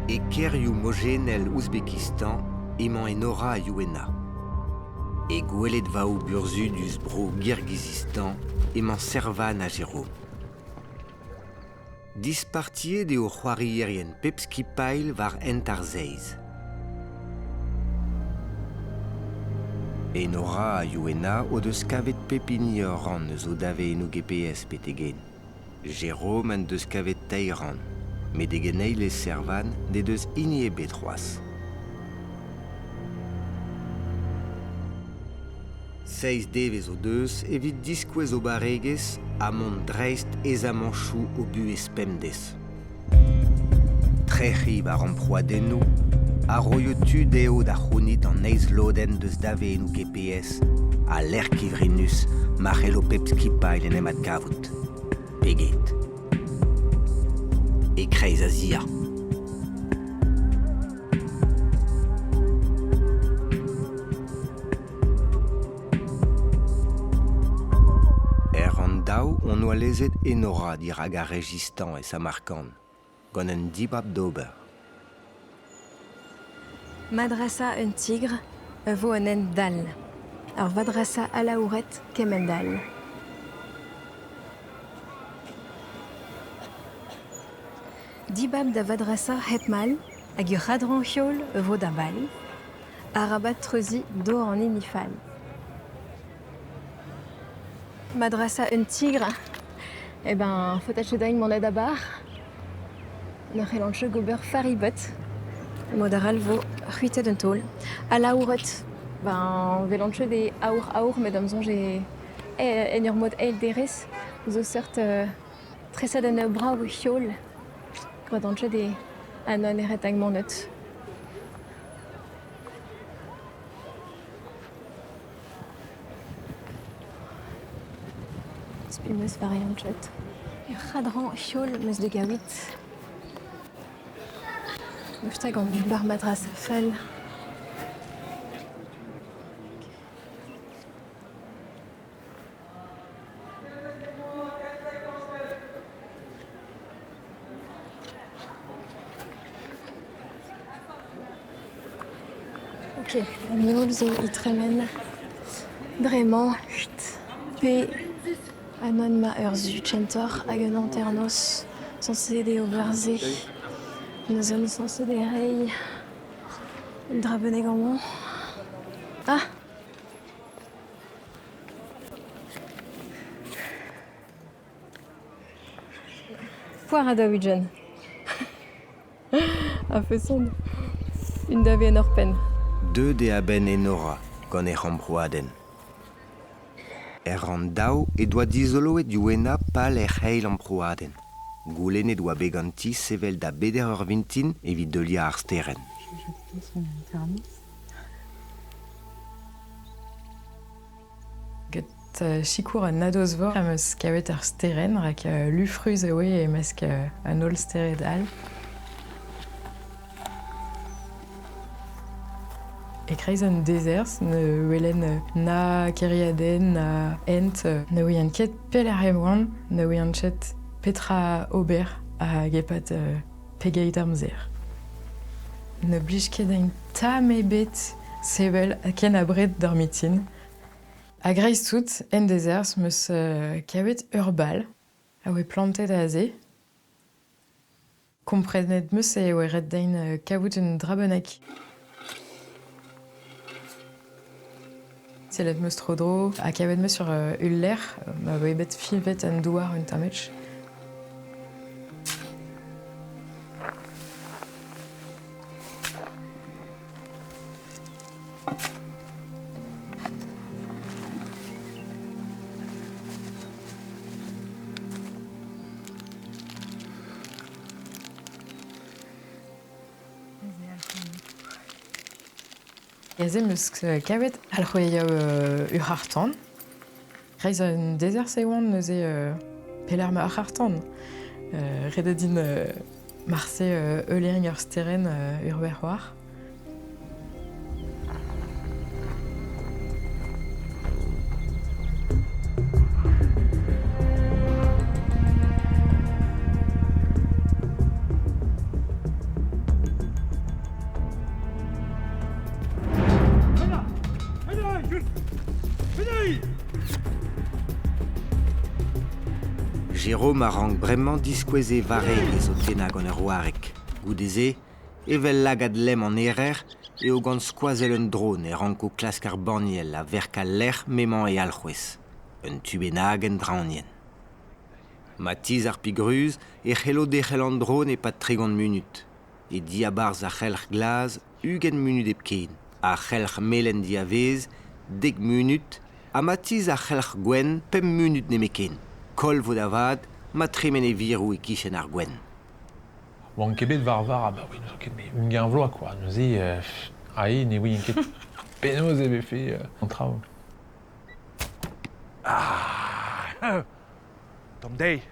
E ker you mojenel Ouzbekistan emañ enora a youena. E gwelet vaou burzudus bro Kirghizistan emañ servan a Jérôme. Dispartiet eo c'hoarierien pepski pail var ent ar zeiz. Enora a youena o deus kavet pepini ur ran zo dave eno GPS petegen. Jérôme en deus kavet tei ran. Mais de genei les servan de deus ini ebet c'hoaz. Seiz devez o deus evit diskouez o baregez a mont dreist ez a manchou o buez pemdez. Trechi war emproadennou, a roiotu deo da c'hounit an eiz loden deus dave eno GPS a l'erkivrinus marc'hel o pepski pail en emat gavout. Peget. E kreiz a zia. An daou on oa lezet enora dir hag ar rejistan e Samarkand, gant en dibab d'ober. Madrasa un tigre, vo un en dal. Ar vadrasa alaouret kem en dal. Dibab da vadrasa hetmal, hag ur radran hiol vo da bal. Arabat treuzi do an inifal. Madrasa un tigre, eh ben, faut acheter d'un mon aide à bar. N'or elanche gober faribot. Modaral vo ruite d'un tol. A la ouret, ben, velanche des aour, mesdames j'ai en ur mod el deres, zo sort tressa d'un bra ou hiol. Grodanche des anon eret ag mon neut. Spimeus variantchet. Ur radran hiol meus de gawit. Meustag an bar madras fall. Ok, nous zo itremen. Vraiment, P. Anon ma ur zuchentor hag un anternos censé de oberze. Nous sommes censés des reilles. Le drabenet gamon. Ah! Poire à Dawijan. Un peu sombre. Une dave en orpen. Deux de aben enora, gant e c'hambroaden. An daou e doa dizoloet youena pal e c'heil emproaden. Goulennet doa beganti sevel da beder ur vintin evit delia ar steren. Get chikour an nadoz vor am eus kavet ar steren rak lufruz e oe e mesk an ol stered al. E kreiz an dezers, ne welen na keriaden, na ent, ne oean ket pel ar evoan, ne oean chet petra ober a gepat pegeit amzer. Ne blij ket ein tam ebet sevel ken abret d'ar mitin. A greiz tout, en dezers meus kavet ur bal, a oe plantet a ze. Komprenet meus e oe ret dain kavout un drabenek. Selet meus tro-dro, a kavet meus sur ul ma oe bet filvet an douar un tametch. Yazem eus kavet alc'hwez ur hartan. Reiz an dezer seoan neuze pelar ma ar hartan. Rededin marse euling ur steren ur werc'hoar. Jérôme arrange vraiment disquaisé varé les otena gonerwarek. Goudézé, evel lagadlem en erer, et au gant squazel un drone et ranco clascar borniel à verca l'air mément et aljuez. Un tubenag en draunien. Matiz ar pigruz, et chelo dechel an drone et pat tregont minut. Et diabars a chelch glaz, ugen minut epken. A chelch melen diavez, 10 minut, a matiz a chelch gwen, 5 minut nemeken. Kol vodavad, ma tremen e virou e kichen ar gwen. Wan kebet var, bah oui, nous ket un gain vloa, quoi. Nous dit, aïe, ne oui, un ket penaos ebe fait en trao. Ah, Tom Day.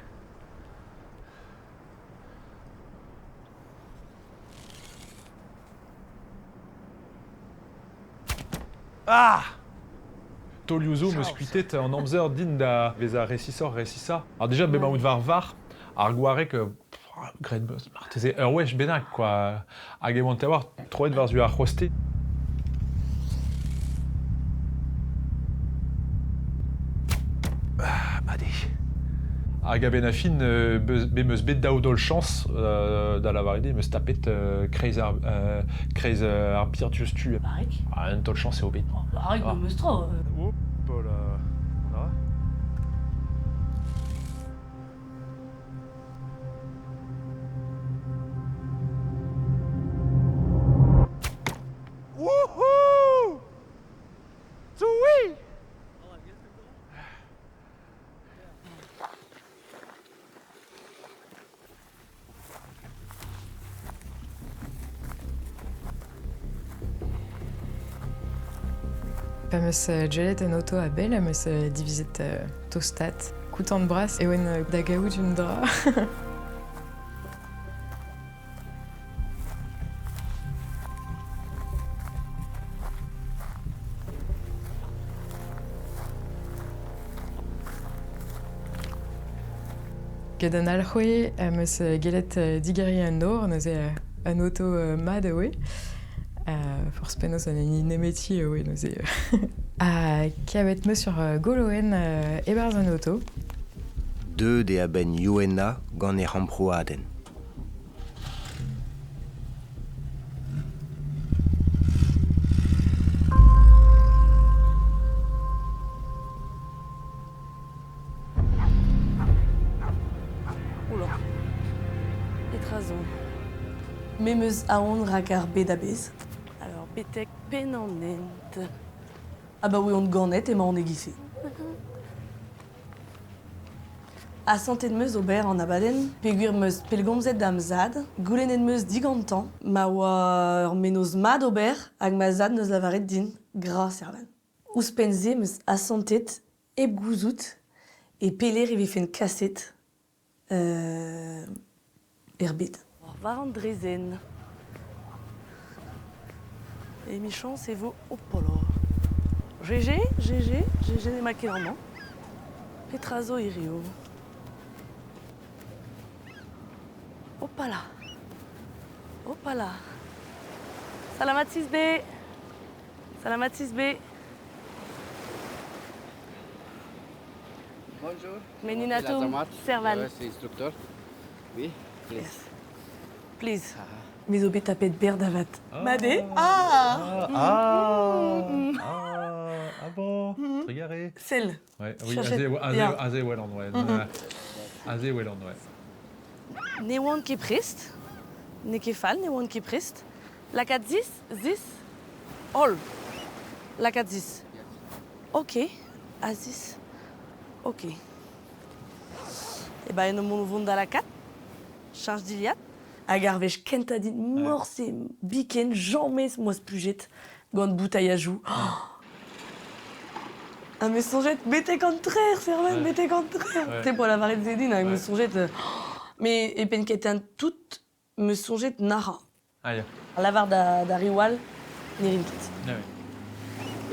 Ah! Toliuzo me skuitet en amzer din da veza resissa. Alors déjà, bemaout var, ar gwarek, gret beus, marteze ur wech bennak, quoi. Hag e oant war, troet varzu ar c'hoste. Allez. Hag a ben a fin, meus bet daou dol chans da la varide, meus tapet kreiz ar bir dius tu. Barek. Un tol chans e o bet. Barek, Ah. me stro. Hop là. Voilà. Wouhou! Zoui! Meus gelet en auto a bel, meus divizet tostat. Koutant bras e oen da gaout un dra. Gad an alc'hwe, meus gelet digeri an nor, neus an auto mad oe. Force penaos an eni nemeti oe, neus a kavet meus sur goloen e-barzh an auto. Deux de a ben youena gant e ramproaden. Oula. Etrazo. Me meus aon rak ar bet a bez. Alors, betek pen an ent. Ah bah oui, on ganet et ma on egisse. A santet meus ober an abaden, peguir meus pelgomzet d'amzad, goulenet meus digantan, ma oa ur menoz mad ober, hag ma zad neus lavaret din, gra servan. Ouspenze meus a santet, eb gouzout, e peler e fen kaset, erbet. Var an drezen. E michon, c'est vous, opolo. GG ne ma ket an. Petrazo irio. Opala. Salamat 6B. Bonjour. Meninatum, Elazamat. Servan. C'est instructeur. Oui, please. Yes. Please. Mes obé tapet ber davat. Madé. Bon, regarde. Celle. Ouais, oui, Chachette. azé well on ouais. Azé well on ouais. Ne oan ket prest. Ne ket fall, ne oan ket prest. Lakat zis. All. Lakat zis. Ok. Azis. Ok. E ba en mon vont da lakat. Change d'iliat. Hag ar vech kentadin morse biken jamais moaz pujet gant boutaillajoù. Ah, me sonjet bete contraire, Servan, bete contraire. Te po la varet zedin, hag me sonjet... Mais e pen ket an tout me sonjet nara. Aïe. Lavar da riwal, ne rin ket. Ah oui.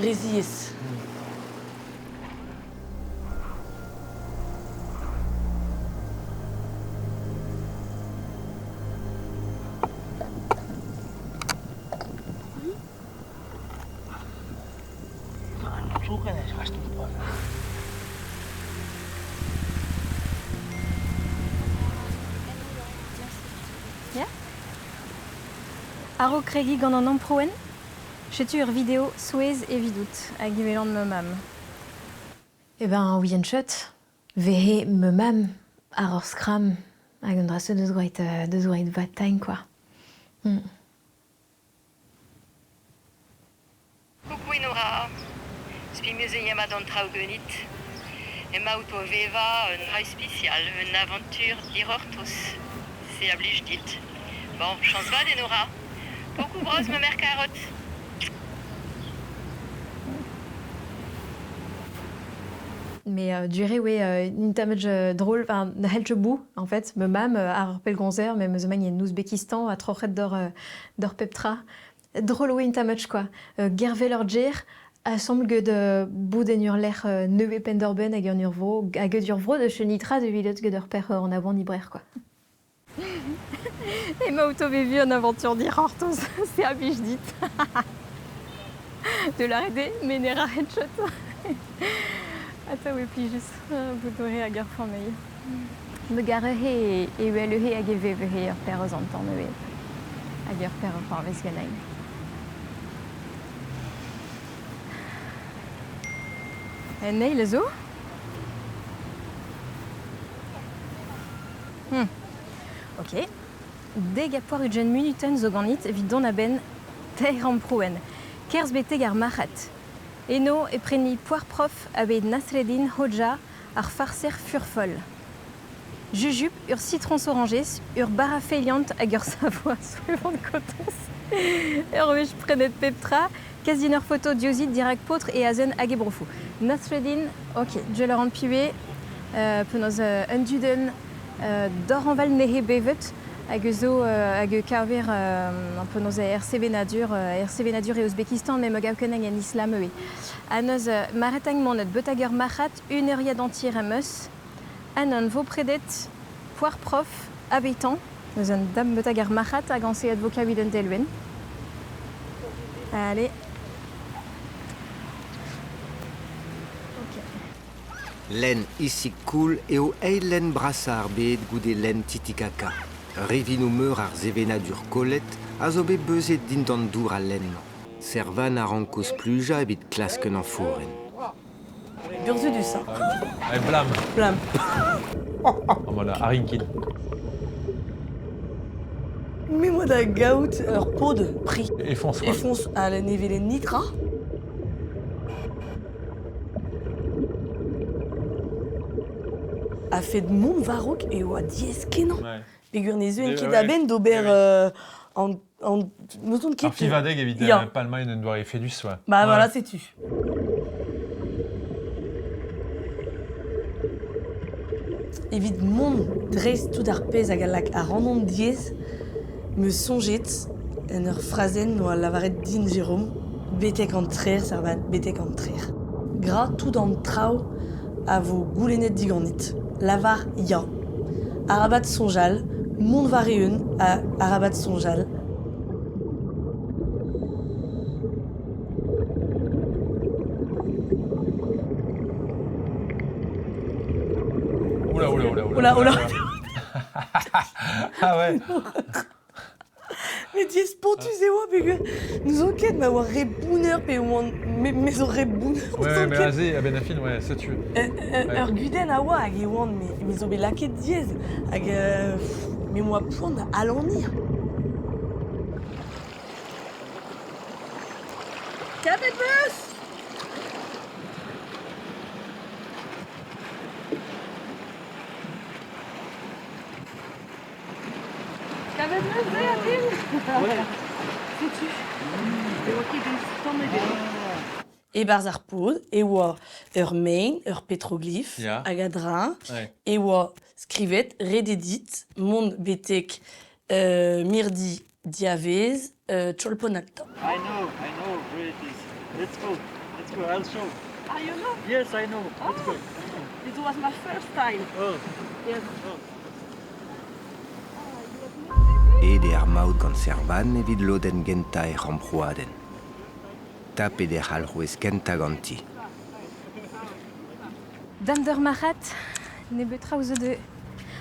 Reziez. Ja? Aro kregi gant an amproen? Chetu ur vidéo souez evidout, hag ivelant me mam. Eh ben, oui en chet. Vehe me mam, ar ur skram, hag an drasse deus goet vat tañ, quoi. Coucou Inora, spi museum ad an traogenit. Emma auto veva un rei spécial, une aventure d'Irortos. C'est oblige dit. Bon, chance va Inora. Coucou brosse ma mère carotte. Mais duré, oui, une tamage drôle, enfin, de helche bou, en fait, me mam, ar pelgonzer, mais me zemagne en Ouzbékistan, à trochet d'or peptra. Drôle, oui, une tamage, quoi. Gervé leur djer, assemble que de bouden urler neuve penderben hag ur vro, hag ur vro de chenitra de villet que d'ur père en avant libraire, quoi. Et ma auto vu en aventure d'Irortos, c'est abige dit. De l'arrêter, mais n'era headshot. Attends, oui, puis juste, vous devrez à gare formée. Me gare et le he à geve he père aux entends, mais à gare père en vesganaï. Nei le zo? Ok. Deg a poar ugen minuten zo ganit vid don a ben teir am proen. Kerz beteg ar machat. Eno e preni poar prof abed Nasreddin Hoja ar farser furfol. Jujup ur citrons orangés, ur bara feilant hag ur savoa souvent kotons. Ur wech prenet peptra, quasi ur photo diozid direct potre et azen hag ebrofou. Nasreddin, ok, je leur en pivé, penoz un duden d'oranval nehe bevet, hag zo hag karver un penoz RCV Nadur et Ouzbékistan, même gaukenag en islam eux. Anoz maretang monet betager machat, une heure d'antir à meus, anon vo predet poir prof habitant, nous un dame betager machat hag anse advocat vident elwen. Allez. Len ici cool et au eilen brassard bed goude len titikaka. Revin meur ar zevenadur kolet a zo bet beuzet dindandour a len. Servan a rankos pluja ebit klasken an foren. Burzu du ça. Allez, blam. Blam. En mode Harinkin. Mais moi da gaout ur pod pri. Effonce, quoi. Effonce à la nevele nitra. A fait de mon varok et oa diez kenan. Ouais. Pegur nezu en Ouais, ket ouais. aben d'ober en noton ket. Alors, Fivadeg, évidemment, Ya. Palma et Nendoir et Fedus, ouais. Bah Ouais. voilà, c'est tu. Evit mon dres tout ar pez hag a randon diez me sonjet en ur frazen no a lavaret din Jérôme betek an trer servat betek an trer. Gra tout an trao a vo goulenet diganit. Lavar ya. Arabat sonjal, mont vareun a arabat sonjal. Oula, oula, oula, Oula, oula. Ah ouais. Mais diez pontus e oa pegur nous enquête ma oa rebouner pe oan mes o rebouner. Ouais, mais Azé, à Benafil, ouais, ça tue. Ur guden a oa hag e oan mes o bet laket diez hag me moa poan a alanir. Kavet bus! Kavet bus, ve a pil? Ouais. C'est-tu? E oa ket en stam e barz ar pod, e oa ur main, ur petroglyph, Ya. hag a dra, Ouais. e oa skrivet, rededit, mont betek mirdi diavez, cholpon alta. I know where it is. Let's go, I'll show. Ah, you know? Yes, I know, let's go. It was my first time. Oh, Yes. Et de ar maout gant servan evit loden genta e ramproaden. Tap e de c'halrouez genta ganti. Dam d'ur machat, ne betra ouzo de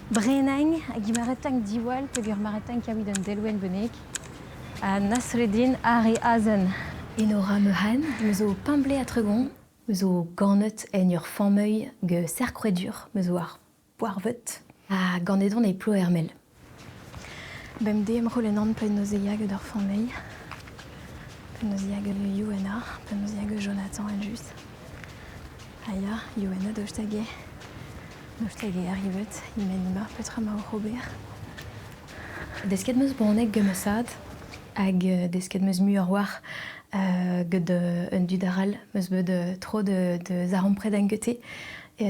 Brenang, Gimaretang Diwal, Pegur Maretang Kawiden Delwen Benek, à Nasreddin Ari Azen. Enora Mehan, mezo pimblé à Tregon, mezo gornet en ur fameuil ge cercredur, mezo ar boarvet, à gornedon et plo hermel. Bem dem rolenan penozeiag d'ur fameuil, penozeiag le Yuena, penozeiag Jonathan en just. Aya, Yuena d'Ochtage. D'Ochtage arrivet, imenima petra ma Robert. Desket meus bonnek ge meusad, hag desket meus muarwar, ged un dudaral, meus beud tro de zaron predengete,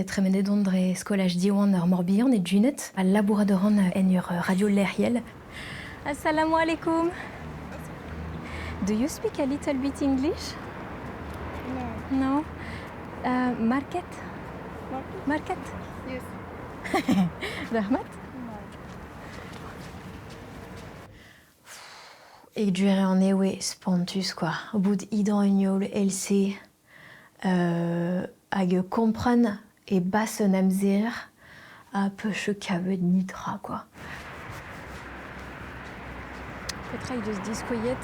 tremene don dre skolaj diwan ur morbihan et junet, a labouradoran en ur radio lerriel. Assalamu alaikum. Do you speak a little bit English? No. Market? Market? Yes. Rahmat? Et durer en ewe spontus quoi. Au bout d'idan uniol LC hag kompran et basse namzer a peu chekavet nitra quoi. Petra de se discoyet.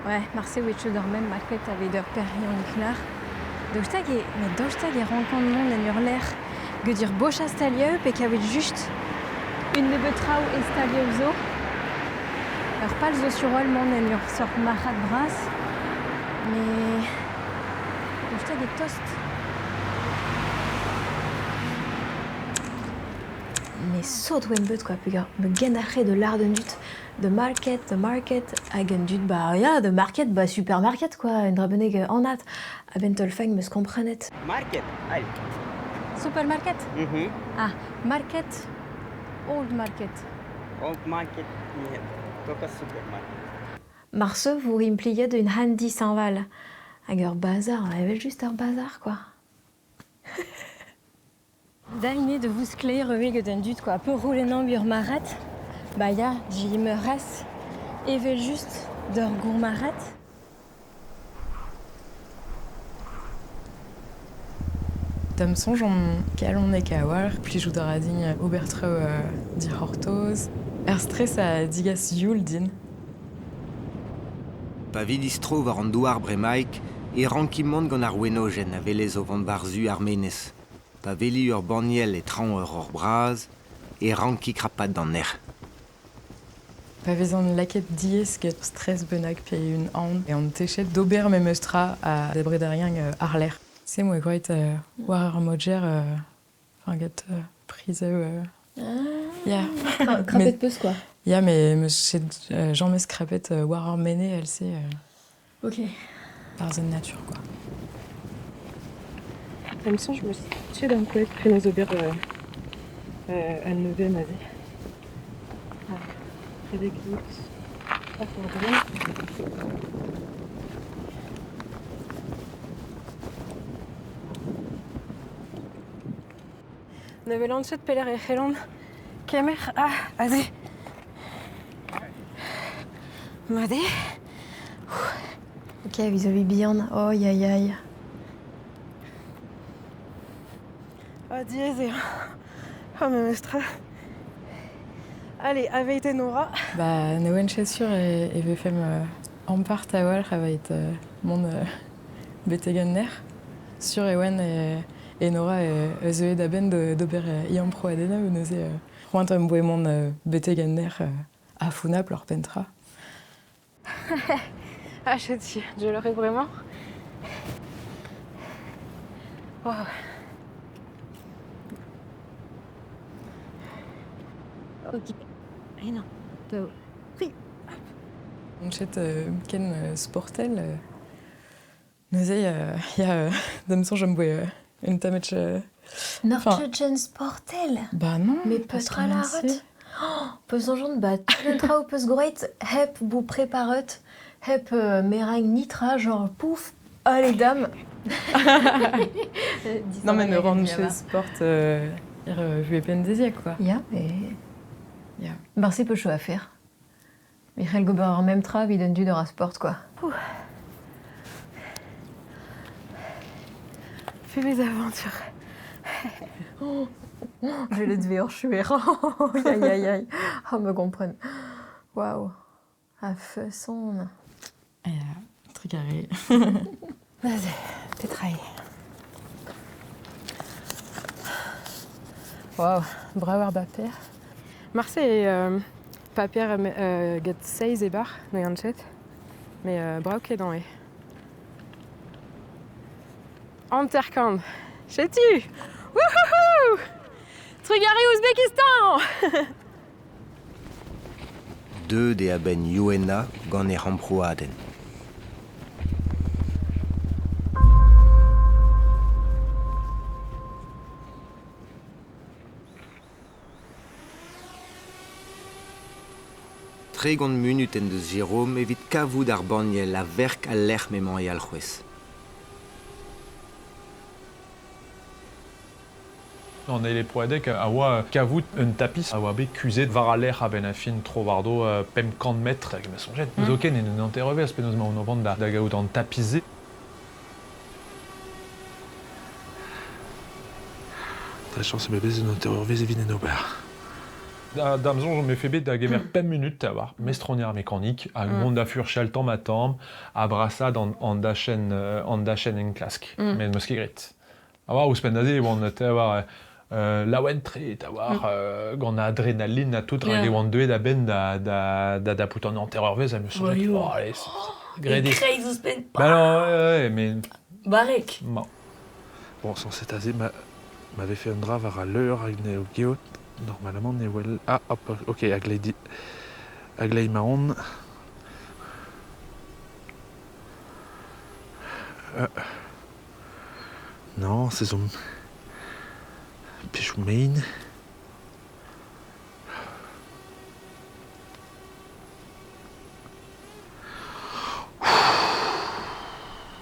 Ouais, Marseille ou même market avait d'heure périon knar. Dostag et mais dostag et rencontre monde en urler que dire bocha stalieu et qu'avait juste une nebetrau et stalieu zo. Alors pas le zo sur le monde en ur sort marat bras mais dostag et toast. Mais saute ou une but quoi, putain. Me genaré de l'art de market, hagen dut bah ja, de market bah supermarket quoi, une drabenig en at. Abentolfang me comprenet. Market, allez. Supermarket? Mhm. Ah, market, old market. Old market, yeah. Toka supermarket. Marceau vous impliquez d'une handy Saint-Val. Hag bazar, on avait juste un bazar quoi. D'ainé de vous scler revig d'un dut quoi, peu rouler non ur marat. Bah ya, j'y me reste. Et veut juste d'ur gour marat. Tam sonj on kalon e kawar, plijou da radin obertreu di hortoz. Stress a digas yul din. Pa vidistro war an douar bremaik e rankimont gant ar wenogen a velez o vant barzu armenez. Pa veli ur borniel et tran ur braz e ranki krapat d'an ner. Pa vezan laket diez ket stress bennak pe un an e an techet d'ober me meustra a debredarien ar ler. C'est moi great war ar modger get prise ja. Crapet peus quoi. Ja, mais Jean meus krapet war ar mene elle c'est Ok. par zen nature quoi. Comme ça, je me suis tuée d'un coup pris nos aubers à 9e année. Avec nous. Pas pour rien. Neve lancet peler e c'helon kemer ade. Made. Ok, vis-à-vis Bihan. Oh, aïe aïe. Diez et oh mais mestra. Allez, avec Nora. Bah, neuen chessur e vefem en part a wal c'havait mon betegan ner. Sur ewen e Nora eus eo d'aben d'ober iam pro adena ou neuze c'hoant am boe mon betegan ner a founap leur pentra. Ah, je l'aurais vraiment. Oh. Ok. Eh non. Oui. On chet ken sportel neuze ya dam son jam boe une tametch Nortje sportel. Bah non. Mais peut-être à la route. Peus en jaune, bah, tout ou peus groet, hep bou préparot, hep meringue nitra, genre pouf, allez dames. Non mais ne rendre chez sport, vu peine des quoi. Ya, mais. Ya. Ben c'est peu chaud à faire. Michael Gober en même trave, il donne du de sport quoi. Fais mes aventures. Oh, Je le devais schwer. Aïe, aïe, aïe. Oh, me comprenne. Waouh. À feu son. Ja, tricaré. Vas-y, Petraille. Waouh, Brouwer Baper. Marseille, Papier get 6 ebar, no yanchet. Mais Brauke dans les. Anterkand. Sais-tu? Wouhouhou! Trigari Ouzbékistan! Deux de aben Yuena gant e Ramprouaden. Tregont munut en deus Jérôme evit kavout ar banniel a verk a lec'h memant e alc'hwez. On est les poadek a oa kavout un tapis a oa bet kuzet var a lec'h a ben a fin trovardo pem kant metr hag me sonjet. Eus oken en un anterrevez penaos ma on vant da gaout an tapize. Ta chance me bez un anterrevez evit en ober. Damzon, j'en me fait bet da gemer pem minut a war mestroniar mécanique hag mont da fur chaltam a tamm a brassad an dachen en klask. Men meus ket grit. A war ouzpen da ze oan te war laoentre ta war gant adrénaline a tout hag oan deuet a ben da pout an anterrevez a me sonjet. Oh, allez, gredé. Kreiz ouzpen Bah non, ouais, mais... Barek. Bon. Bon, sans cet azé, m'avait fait un drap var a l'heure hag ne o geot. Normalement, ne wel... Ah, hop, ok, aglei maon. Non, c'est son... Pichou main.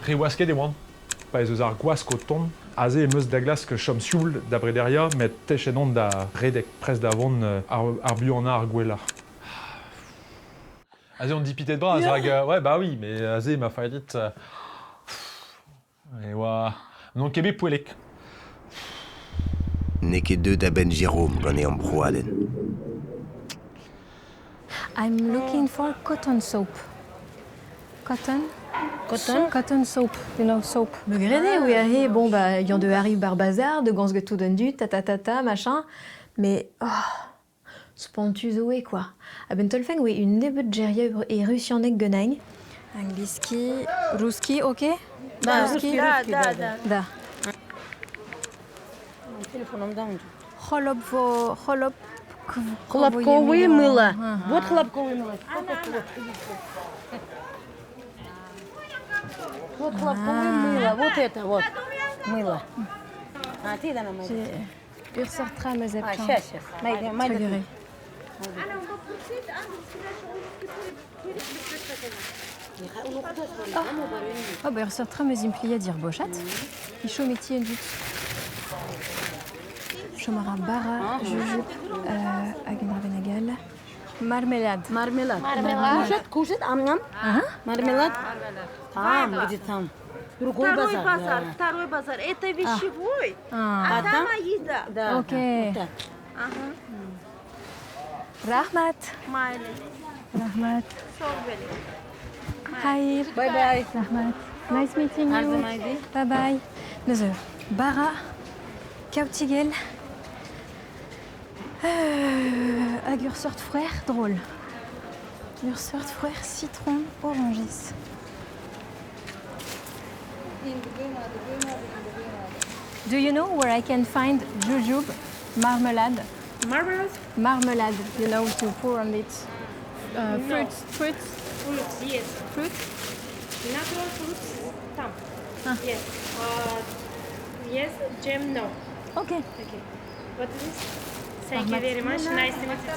Re oasket e oan. Pa ez eus ar gwask o ton. Aze eus da glas ke chom sioul da brederia, met techenon da redek pres da vont ar buana ar gwella. Aze on dipitet bras, ouais, bah oui, mais aze ma faillit... Et oa... Non kebe pouelek. Ne ket deux d'aben Jérôme gant e Ramprouaden. I'm looking for cotton soap. Cotton? Cotton soap, you know, soap. Me grede, oui, ahe, bon, bah, y'en de Harry Barbazar, de gans getou d'un du, ta, machin. Mais, oh, spontu zoé, quoi. A ben tolfeng, oui, une nebet geria et russianek genagne. Angliski, ruski, ok? Da, Ruski, da. Холоп Хлопковое мыло. Вот хлопковое мыло. Вот хлопковое мыло. Вот это вот мыло. А ты да на мыло. Ursartra me zep. А, сейчас. Tragere. Oh, bah, ursartra me zimplia dir bochat. Icho métier en but. Chomara bara, jujup, agenar benagal. Marmelade. Мармелад. Кушать, ам-ням. Мармелад. Там, где там. Другой базар. Второй базар. Это вещевой, а там еда. Да. Окей. Вот так. Rahmat. Майли. Rahmat. Sorveli. Hayır. Bye-bye. Rahmat. Nice meeting you. Arzumaydi. Bye bye. Nezeur. Bara. Kautigel. Hag ur sort frère, drôle. Ur sort frère, citron, orangis. Do you know where I can find jujube, marmalade? Marmalade, you know, to pour on it. Fruits. Fruits, yes. Fruits? Natural fruits, там. Yes. Yes, jam, no. Okay. Okay. What is this? Thank you very much. Nice to meet you.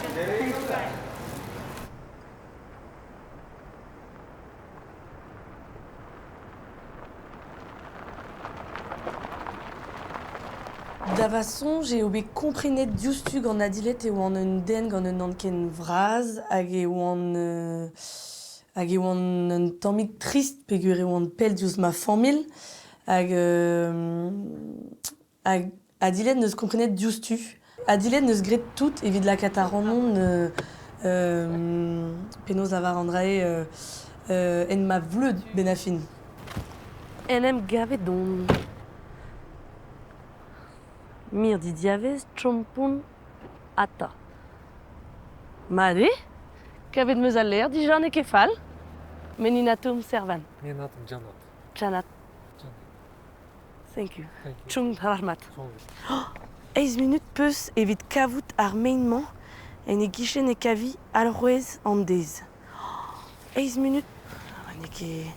Da façon, j'ai obé comprenet diustu gant adilet e oan un den gant un anken vraz hag e oan un tammig trist peogwir e oan pel diouz ma famil hag Adilet neus komprenet diouztu. Adilet neus gret tout evit la kataronon penaos lavar andrae en ma vleud benafin. En em gavet don. Mir di diavez chompon ata. Mare, kavet meus a l'air di jan e kefal, meninatum servan. Meninatum janat. Janat. Thank you. Chung harmat. 11 minutes peus evit kavout ar mainman en e gichen e kavi alrouez an dez. 11 minutes. En e ket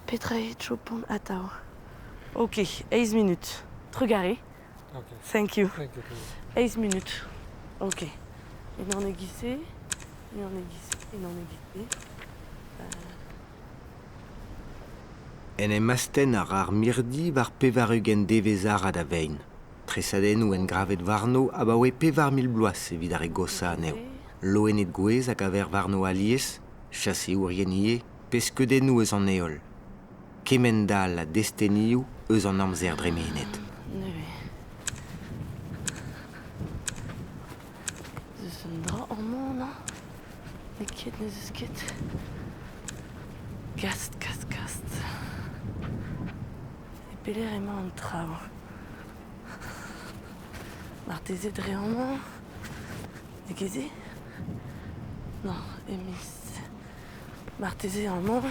petra e chopon atao. Ok, 11 minutes. Trugare. Okay. Thank you. Thank you. 11 minutes. Ok. Et on est guissé. Et on est guissé. Et on est guissé. En emasten ar ar mirdi var pevarugen devezar ad avein. Tresaden ou en gravet varno abaoe pevar mil bloaz evit ar e gossa aneo. Loenet gwez hag aver varno alies, chasse ourien peskedennou eus an eol. Kemendal a desteniou eus an amzer dremenet. Zeus un dra an man, non? Ne ket, ne zeus ket. Gast. E peler emañ an traoù. Marteze dre an man. E geze? Non, emis. Marteze an man.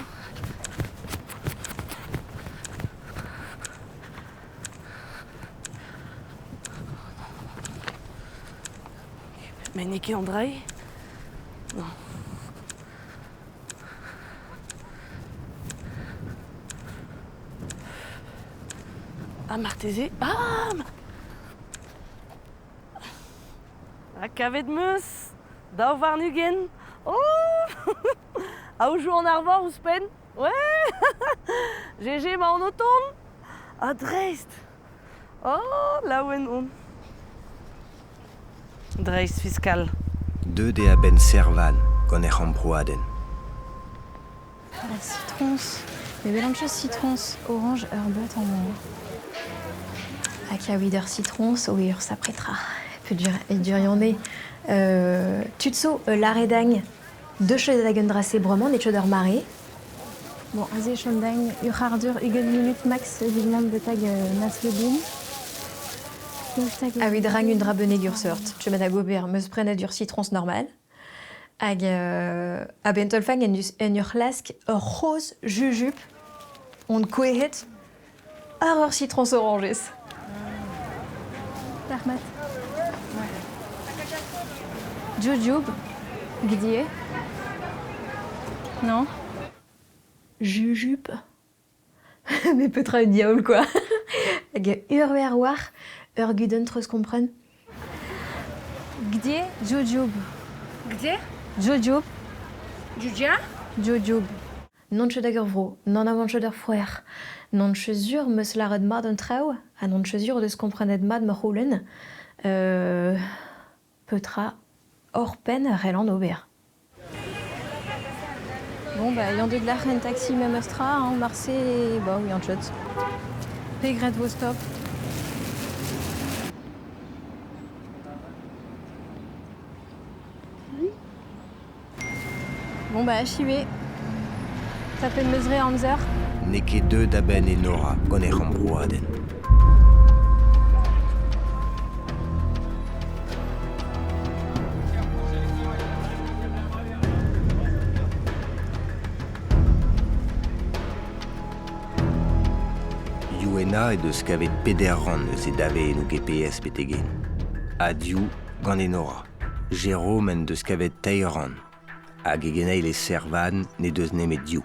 Mais ne ket an drai? Non. Ah, marteze. Ah! A kavet meus. Daou war nugen. Oh! A oujou an arvor ouzpen? Ouais! GG ma an oton? A dreist. Oh, laouen on. Dreist fiskal. Deux de a ben servan, gant e c'hambroaden. La citrons. Les mélanges citrons, orange, herbet en moment. A kaouider citrons, ouir s'apprêtera. Et durionné. Tutso, l'aredagne. Deux choses d'agen dracé brement, des chodeurs marées. Bon, azé chondagne, urhardur, ugen minute max, évidemment, de tag naslebin. Ah oui, drang une drabene gursort. Je mets à gober, me sprenne dur citrons normal. Hag a bentolfang en ur lask rose jujup. On koehet. Arreur citrons oranges. Ahmad. Jujube. Gdier. Non. Jujup. Mais peut-être un diable, quoi. Hag urwerwar. Urguden, treus comprenne. Gdier. Jujube. Gdzie? Jujube. Judia? Jujube. Non chedager vro, non avant chedar froer. Non chezur meus lared mad un trao, a non chezur deus komprenet mad me roulen. Petra hors pen relan ober. Bon, bah, y'en de glach un taxi même astra, hein, Marseille, bah oui, en chut. Pegret vos stop. Bon, bah, chivé. T'appelles Meuseret Hamzer. Ne ket deux da ben e Nora, gant e c'hambroaden. Youena e deus kavet peder ran eus e dave nou GPS petegen. Adiou gant e Nora. Jérôme en deus kavet teir ran. Hag e geneil e servan ne deus nemet diou.